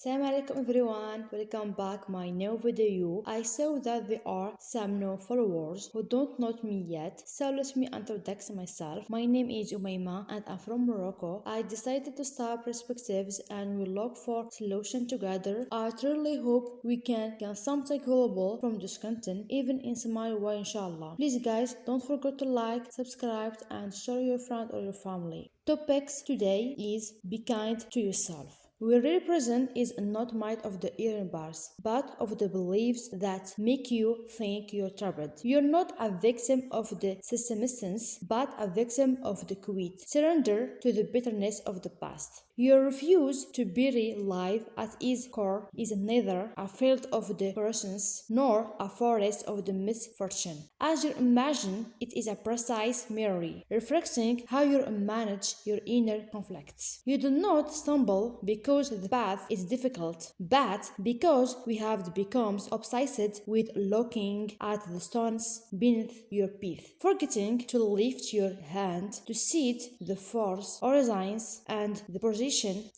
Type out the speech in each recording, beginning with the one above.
Assalamu alaikum everyone, welcome back my new video. I saw that there are some new followers who don't know me yet, so let me introduce myself. My name is Umayma and I'm from Morocco. I decided to start perspectives and we look for solution together. I truly hope we can get something valuable from this content, even in small way inshallah. Please guys, don't forget to like, subscribe and share your friend or your family. Topics today is be kind to yourself. We represent is not made of the iron bars, but of the beliefs that make you think you're trapped. You're not a victim of the systemistance, but a victim of the quit. Surrender to the bitterness of the past. Your refuse to bury life at its core is neither a field of the persons nor a forest of the misfortune. As you imagine, it is a precise mirror, reflecting how you manage your inner conflicts. You do not stumble because the path is difficult, but because we have become obsessed with looking at the stones beneath your feet, forgetting to lift your hand to see the force, horizons, and the position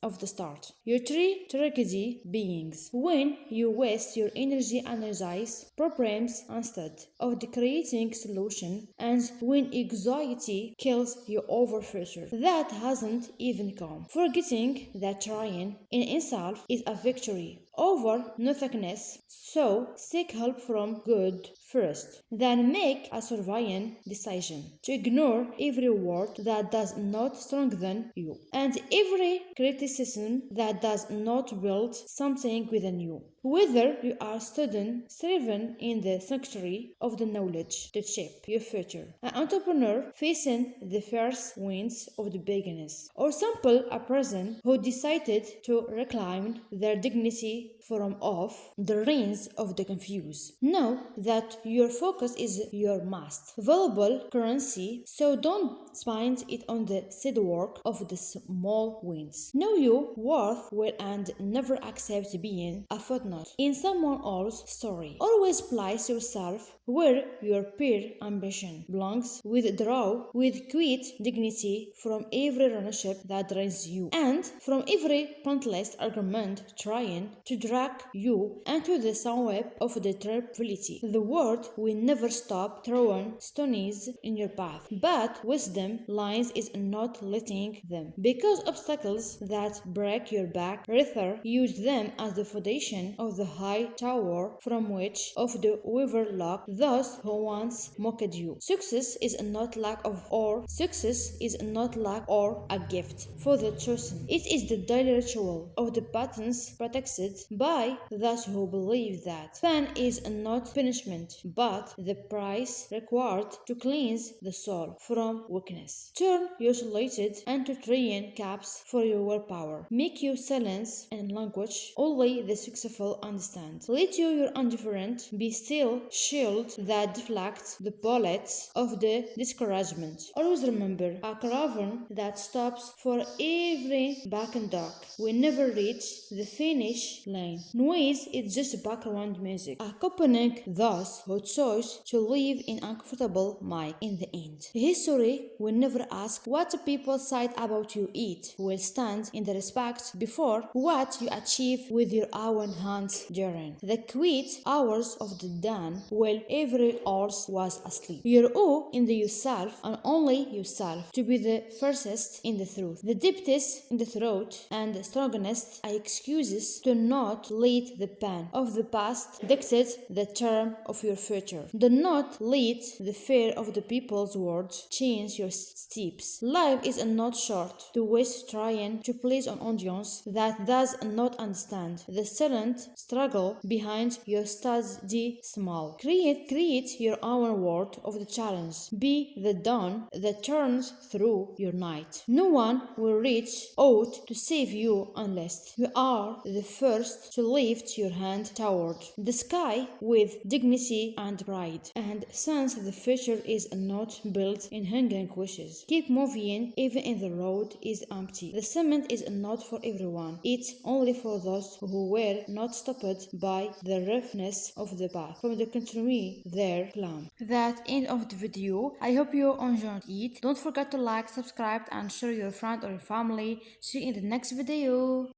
of the start. Your three tragedy beings. When you waste your energy analyze problems instead of the creating solution, and when anxiety kills you over future that hasn't even come. Forgetting that trying in itself is a victory over nothingness. So seek help from good first, then make a surveying decision to ignore every word that does not strengthen you and every criticism that does not build something within you. Whether you are a student striving in the sanctuary of the knowledge to shape your future, an entrepreneur facing the first winds of the beginnings, or simply a person who decided to reclaim their dignity from off the reins of the confused. Know that your focus is your most valuable currency, so don't spend it on the seed work of the small wins. Know your worth well and never accept being a footnote in someone else's story. Always place yourself where your pure ambition belongs. Withdraw with quiet dignity from every relationship that drains you and from every pointless argument trying to drag you into the sun web of the tranquility. The world will never stop throwing stones in your path, but wisdom lies is not letting them, because obstacles that break your back, rather use them as the foundation of the high tower from which of the weaver lock those who once mocked you. Success is not lack of or success is not lack or a gift for the chosen. It is the daily ritual of the patterns protected by those who believe that pain is not punishment, but the price required to cleanse the soul from weakness. Turn your isolated into trillion caps for your willpower. Make your silence and language only the successful understand. Let your indifferent be still shield that deflects the bullets of the discouragement. Always remember, a caravan that stops for every back and dark will never reach the finish line. Noise is just background music, accompanying those who chose to live in uncomfortable mic in the end. History will never ask what people said about you. It will stand in the respect before what you achieve with your own hands during the quiet hours of the dawn while every else was asleep. You owe in the yourself and only yourself to be the firstest in the truth, the deepest in the throat, and the strongest excuses to not let the pain of the past dictate the term of your future. Do not let the fear of the people's words change your steps. Life is not short to waste trying to please an audience that does not understand the silent struggle behind your study small. Create your own world of the challenge. Be the dawn that turns through your night. No one will reach out to save you unless you are the first to lift your hand toward the sky with dignity and pride. And since the future is not built in hanging wishes, keep moving even if the road is empty. The cement is not for everyone. It's only for those who were not stopped by the roughness of the path from the continue their climb. That end of the video. I hope you enjoyed it. Don't forget to like, subscribe and share your friend or your family. See you in the next video.